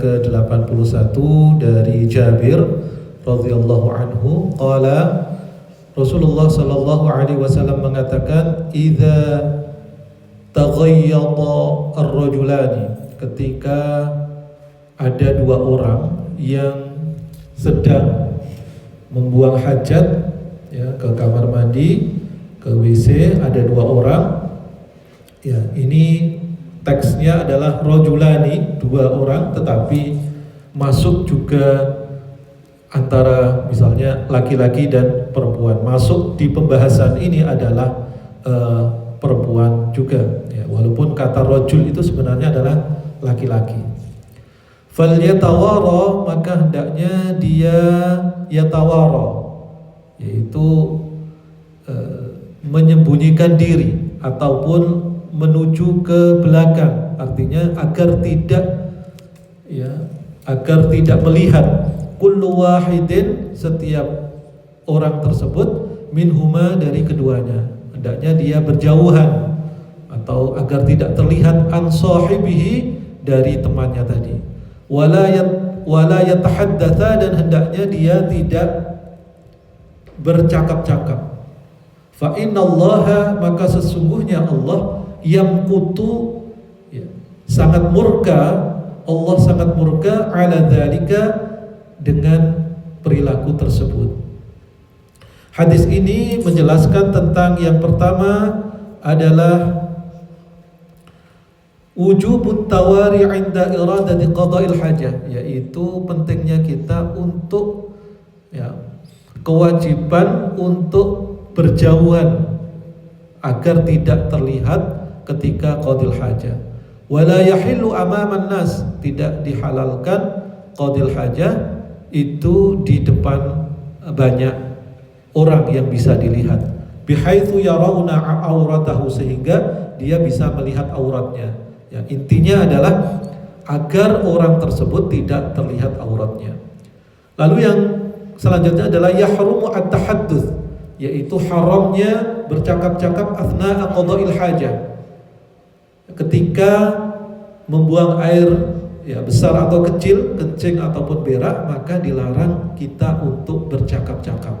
ke-81 dari Jabir radhiyallahu anhu qala Rasulullah sallallahu alaihi wasallam mengatakan idza taghayyata ar-rajulani, ketika ada dua orang yang sedang membuang hajat ya, ke kamar mandi, ke WC, ada dua orang ya, ini teksnya adalah rajulani, dua orang, tetapi masuk juga antara misalnya laki-laki dan perempuan. Masuk di pembahasan ini adalah perempuan juga ya, walaupun kata rajul itu sebenarnya adalah laki-laki. Falyatawara, maka hendaknya dia yatawara, yaitu menyembunyikan diri ataupun menuju ke belakang, artinya agar tidak melihat kullu wahidin, setiap orang tersebut, minhuma, dari keduanya. Hendaknya dia berjauhan atau agar tidak terlihat an sahibihi, dari temannya tadi. Wala yatahaddatsa, dan hendaknya dia tidak bercakap-cakap. Fa innallaha, maka sesungguhnya Allah yamqutu ya, sangat murka, Allah sangat murka ala dzalika, dengan perilaku tersebut. Hadis ini menjelaskan tentang yang pertama adalah wujubut tawari 'inda iradati qada'il hajah, yaitu pentingnya kita untuk ya, kewajiban untuk berjauhan agar tidak terlihat ketika qadil hajah. Wala yahillu amaman nas, tidak dihalalkan qadil hajah itu di depan banyak orang yang bisa dilihat. Bihaitsu yarawna auratahu, sehingga dia bisa melihat auratnya. Ya, intinya adalah agar orang tersebut tidak terlihat auratnya. Lalu yang selanjutnya adalah yahrumu at-tahadduts, yaitu haramnya bercakap-cakap athna'a qada'il hajah, ketika membuang air ya, besar atau kecil, kencing ataupun berak, maka dilarang kita untuk bercakap-cakap,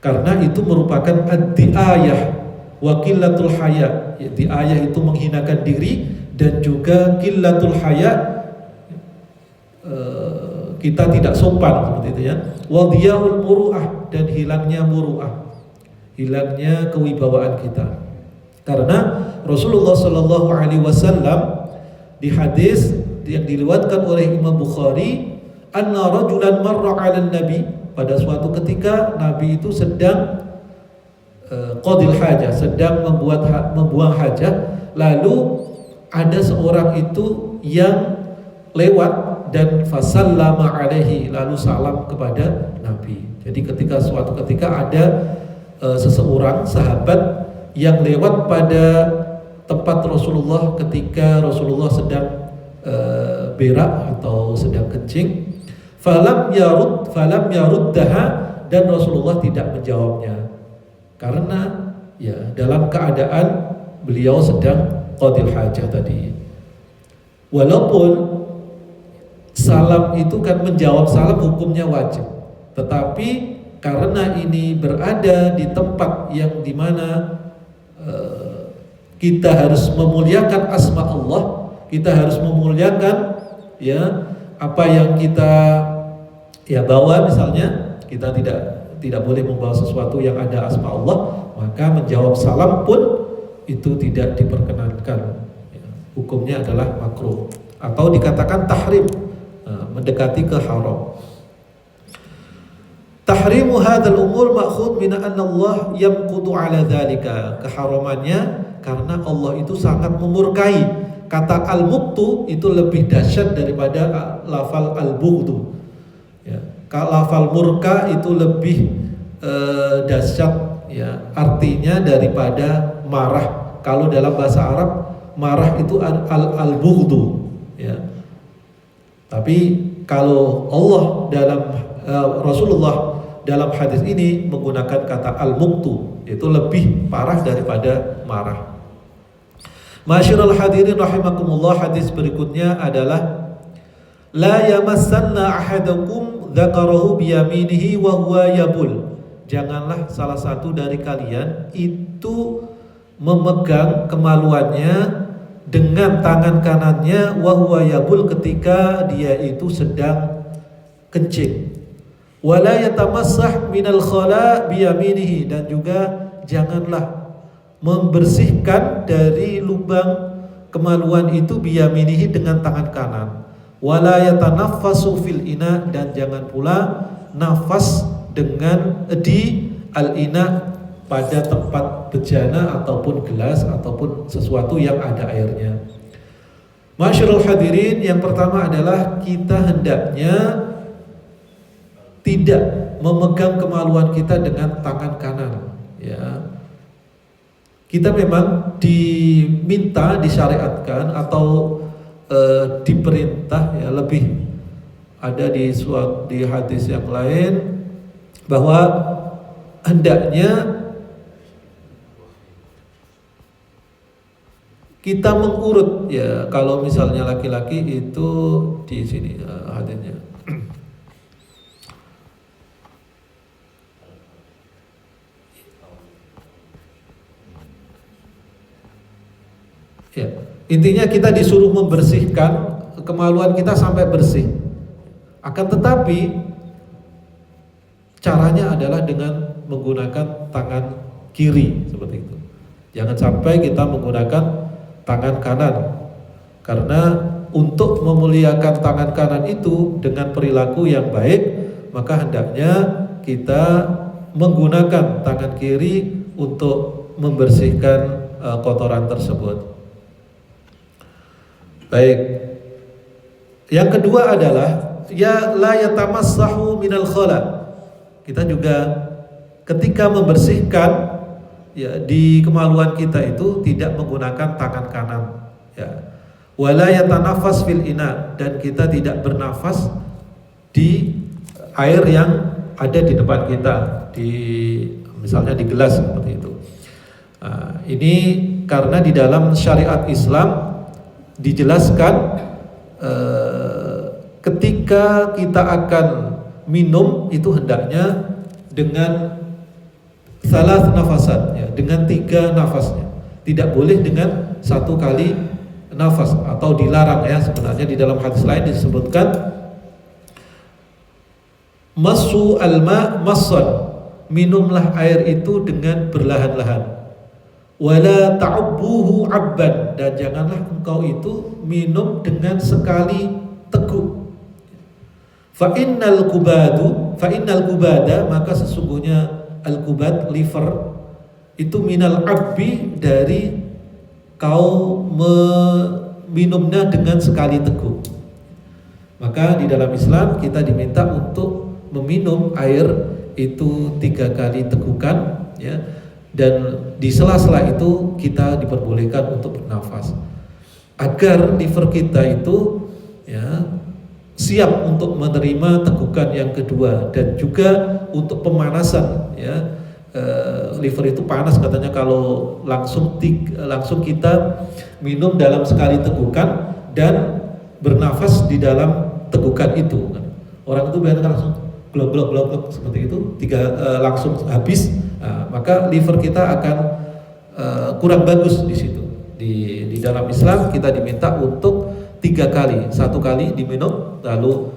karena itu merupakan ad-di'ayah wa qillatul haya. Ya, di'ayah itu menghinakan diri, dan juga qillatul haya, kita tidak sopan, seperti itu ya. Wa dhiya'ul muru'ah, dan hilangnya muru'ah, hilangnya kewibawaan kita. Karena Rasulullah Shallallahu Alaihi Wasallam di hadis yang diriwayatkan oleh Imam Bukhari, anna rajulan marra 'alan nabi, pada suatu ketika Nabi itu sedang qadil hajah, sedang membuang hajah, lalu ada seorang itu yang lewat dan fasallama alaihi, lalu salam kepada Nabi. Jadi suatu ketika ada seseorang sahabat yang lewat pada tempat Rasulullah ketika Rasulullah sedang berak atau sedang kencing. Falam yaruddaha, dan Rasulullah tidak menjawabnya, karena ya dalam keadaan beliau sedang qadil hajah tadi. Walaupun salam itu kan, menjawab salam hukumnya wajib, tetapi karena ini berada di tempat yang dimana kita harus memuliakan asma Allah, kita harus memuliakan ya apa yang kita ya bawa, misalnya kita tidak boleh membawa sesuatu yang ada asma Allah, maka menjawab salam pun itu tidak diperkenankan ya, hukumnya adalah makruh atau dikatakan tahrim, mendekati ke haram. Tahrimu hadzal umur ma'khud min anna Allah yamqutu ala dzalika, keharamannya karena Allah itu sangat memurkai. Kata al-muqtu itu lebih dahsyat daripada lafal al-bughdu ya. Lafal murka itu lebih dahsyat ya, artinya daripada marah. Kalau dalam bahasa Arab marah itu al-bughdu ya. Tapi kalau Allah dalam Rasulullah dalam hadis ini menggunakan kata al-muqtu, itu lebih parah daripada marah. Masyarul hadirin rahimakumullah, hadis berikutnya adalah La yamassanna ahadakum dzakarahu biyaminihi wa huwa yabul. Janganlah salah satu dari kalian itu memegang kemaluannya dengan tangan kanannya wa huwa yabul, ketika dia itu sedang kencing. Wala yatamassah minal khala biyaminihi, dan juga janganlah membersihkan dari lubang kemaluan itu biyaminihi dengan tangan kanan. Wala yatanaffasu fil ina, dan jangan pula nafas dengan di al ina, pada tempat bejana ataupun gelas ataupun sesuatu yang ada airnya. Masyarul hadirin, yang pertama adalah kita hendaknya tidak memegang kemaluan kita dengan tangan kanan, ya. Kita memang diminta, disyariatkan atau diperintah, ya, lebih ada di hadis yang lain bahwa hendaknya kita mengurut, ya. Kalau misalnya laki-laki itu di sini hadisnya. Ya, intinya kita disuruh membersihkan kemaluan kita sampai bersih. Akan tetapi caranya adalah dengan menggunakan tangan kiri seperti itu. Jangan sampai kita menggunakan tangan kanan, karena untuk memuliakan tangan kanan itu dengan perilaku yang baik, maka hendaknya kita menggunakan tangan kiri untuk membersihkan kotoran tersebut. Baik. Yang kedua adalah ya la yatamassahu minal khala. Kita juga ketika membersihkan, ya, di kemaluan kita itu tidak menggunakan tangan kanan, ya. Wala yatanafas fil ina, dan kita tidak bernafas di air yang ada di depan kita, misalnya di gelas seperti itu. Nah, ini karena di dalam syariat Islam dijelaskan ketika kita akan minum itu hendaknya dengan salah nafasan, ya, dengan 3 nafasnya. Tidak boleh dengan 1 kali nafas, atau dilarang, ya. Sebenarnya di dalam hadis lain disebutkan masu alma massan, minumlah air itu dengan perlahan-lahan. Wala ta'ubbuhu abban, dan janganlah engkau itu minum dengan sekali teguk. Fa innal kubada, maka sesungguhnya al-kubad, liver, itu minal abbi, dari kau meminumnya dengan sekali teguk. Maka di dalam Islam kita diminta untuk meminum air itu 3 kali tegukan, ya. Dan di sela-sela itu kita diperbolehkan untuk bernafas, agar liver kita itu, ya, siap untuk menerima tegukan yang kedua, dan juga untuk pemanasan, ya. Liver itu panas katanya kalau langsung kita minum dalam sekali tegukan dan bernafas di dalam tegukan itu. Orang itu biasanya langsung glok seperti itu, langsung habis. Nah, maka liver kita akan kurang bagus di situ. Di dalam Islam kita diminta untuk 3 kali, 1 kali diminum, lalu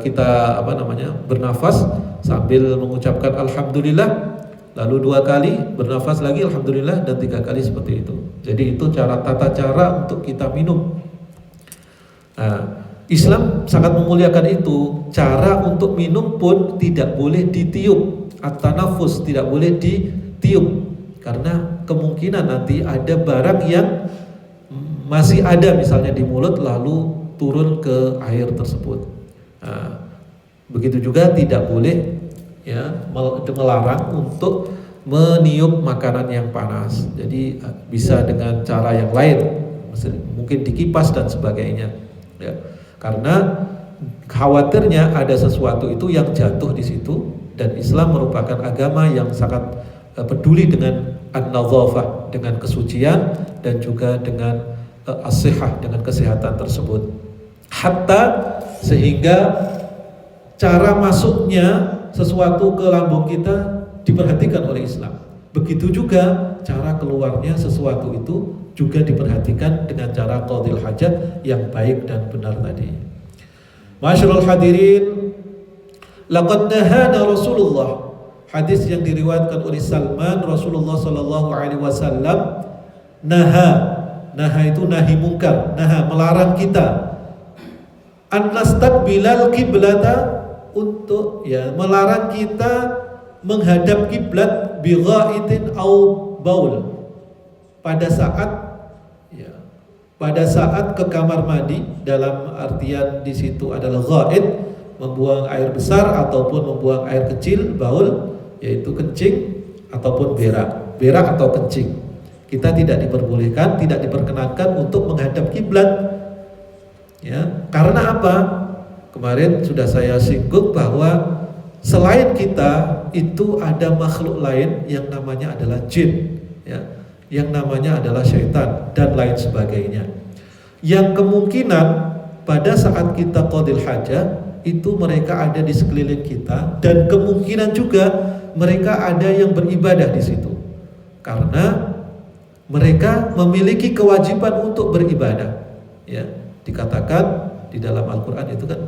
kita bernafas sambil mengucapkan alhamdulillah, lalu 2 kali bernafas lagi alhamdulillah, dan 3 kali seperti itu. Jadi itu tata cara untuk kita minum. Nah, Islam sangat memuliakan itu. Cara untuk minum pun tidak boleh ditiup. At-tanafus tidak boleh ditiup, karena kemungkinan nanti ada barang yang masih ada misalnya di mulut lalu turun ke air tersebut. Nah, begitu juga tidak boleh, ya, melarang untuk meniup makanan yang panas. Jadi bisa dengan cara yang lain, mungkin dikipas dan sebagainya, ya. Karena khawatirnya ada sesuatu itu yang jatuh di situ. Dan Islam merupakan agama yang sangat peduli dengan an-nadhafah, dengan kesucian, dan juga dengan as-sihah, dengan kesehatan tersebut. hatta, sehingga cara masuknya sesuatu ke lambung kita diperhatikan oleh Islam. Begitu juga cara keluarnya sesuatu itu juga diperhatikan dengan cara qadil hajat yang baik dan benar tadi. Masyarul hadirin, laqad nahana Rasulullah, hadis yang diriwayatkan oleh Salman, Rasulullah sallallahu alaihi wasallam naha itu nahi mungkar, melarang kita an nastaqbilal qiblata, untuk melarang kita menghadap kiblat bi ghaitin au baul, pada saat ke kamar mandi, dalam artian di situ adalah ghaid, membuang air besar ataupun membuang air kecil, baul yaitu kencing ataupun berak atau kencing. Kita tidak diperbolehkan, tidak diperkenankan untuk menghadap kiblat. Ya, karena apa? Kemarin sudah saya singgung bahwa selain kita itu ada makhluk lain yang namanya adalah jin, ya, yang namanya adalah syaitan dan lain sebagainya. Yang kemungkinan pada saat kita qadil hajah itu mereka ada di sekeliling kita, dan kemungkinan juga mereka ada yang beribadah di situ, karena mereka memiliki kewajiban untuk beribadah. Ya, dikatakan di dalam Al-Quran itu kan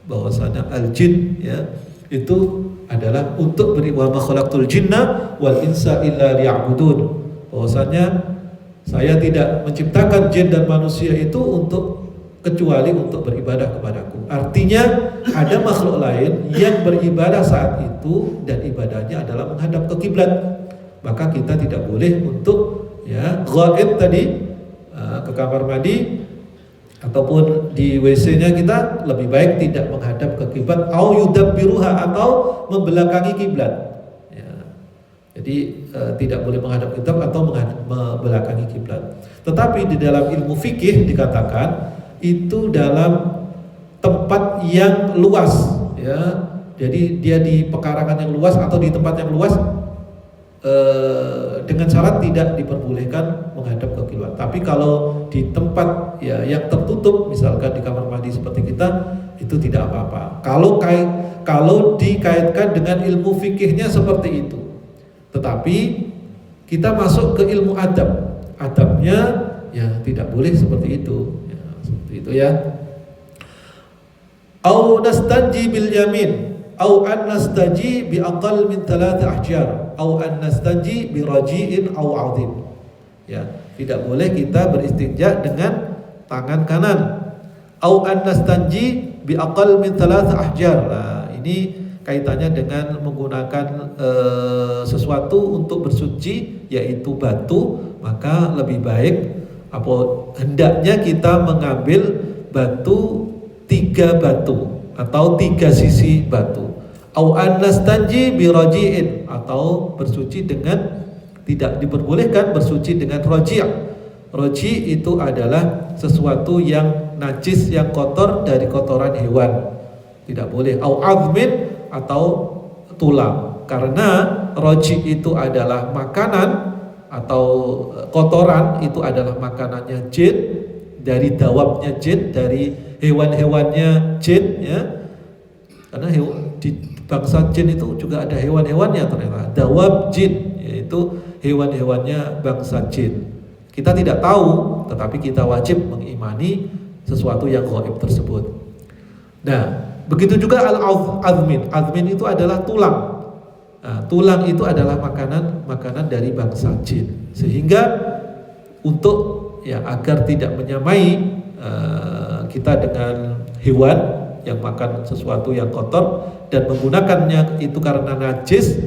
bahwasanya al-jin, ya, itu adalah untuk beribadah. Ma khalaqtul jinna wal insa illa liya'budun, bahwasanya saya tidak menciptakan jin dan manusia itu kecuali untuk beribadah kepadaku. Artinya ada makhluk lain yang beribadah saat itu dan ibadahnya adalah menghadap ke kiblat. Maka kita tidak boleh untuk ghaid tadi ke kamar mandi ataupun di WC-nya, kita lebih baik tidak menghadap ke kiblat, au yudabbiruha, atau membelakangi kiblat. Ya. Jadi tidak boleh menghadap kiblat atau membelakangi kiblat. Tetapi di dalam ilmu fikih dikatakan itu dalam tempat yang luas, ya. Jadi dia di pekarangan yang luas atau di tempat yang luas, dengan syarat tidak diperbolehkan menghadap ke kiblat. Tapi kalau di tempat yang tertutup, misalkan di kamar mandi seperti kita, itu tidak apa-apa. Kalau dikaitkan dengan ilmu fikihnya seperti itu. Tetapi kita masuk ke ilmu adab. Adabnya tidak boleh seperti itu. Seperti itu ya. Au nastanji bil yamin, au an nastaji bi aqall min 3 ahjar, au an nastaji bi raji'in au 'azim. Ya, tidak boleh kita beristinja dengan tangan kanan. Au an nastanji bi aqall min 3 ahjar. Nah, ini kaitannya dengan menggunakan sesuatu untuk bersuci, yaitu batu. Maka lebih baik hendaknya kita mengambil batu 3 batu atau 3 sisi batu. Au annastanji bi raji'in, atau bersuci dengan, tidak diperbolehkan bersuci dengan raji'. Raji' itu adalah sesuatu yang najis, yang kotor dari kotoran hewan. Tidak boleh. Au azmin, atau tulang. Karena raji' itu adalah makanan atau kotoran, itu adalah makanannya jin, dari dawabnya jin, dari hewan-hewannya jin, ya. Karena di bangsa jin itu juga ada hewan-hewannya ternyata, dawab jin, yaitu hewan-hewannya bangsa jin. Kita tidak tahu, tetapi kita wajib mengimani sesuatu yang gaib tersebut. Nah, begitu juga al-azmin. Azmin itu adalah tulang. Nah, tulang itu adalah makanan dari bangsa jin. Sehingga untuk agar tidak menyamai kita dengan hewan yang makan sesuatu yang kotor dan menggunakannya itu karena najis,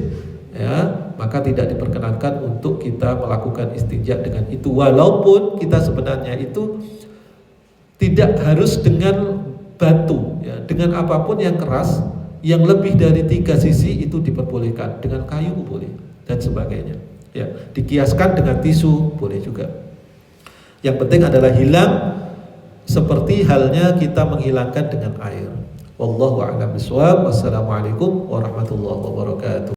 maka tidak diperkenankan untuk kita melakukan istinja dengan itu. Walaupun kita sebenarnya itu tidak harus dengan batu, dengan apapun yang keras, yang lebih dari 3 sisi itu diperbolehkan. Dengan kayu boleh dan sebagainya. Dikiaskan dengan tisu boleh juga. Yang penting adalah hilang seperti halnya kita menghilangkan dengan air. Wallahu a'lam bishawab. Wassalamualaikum warahmatullahi wabarakatuh.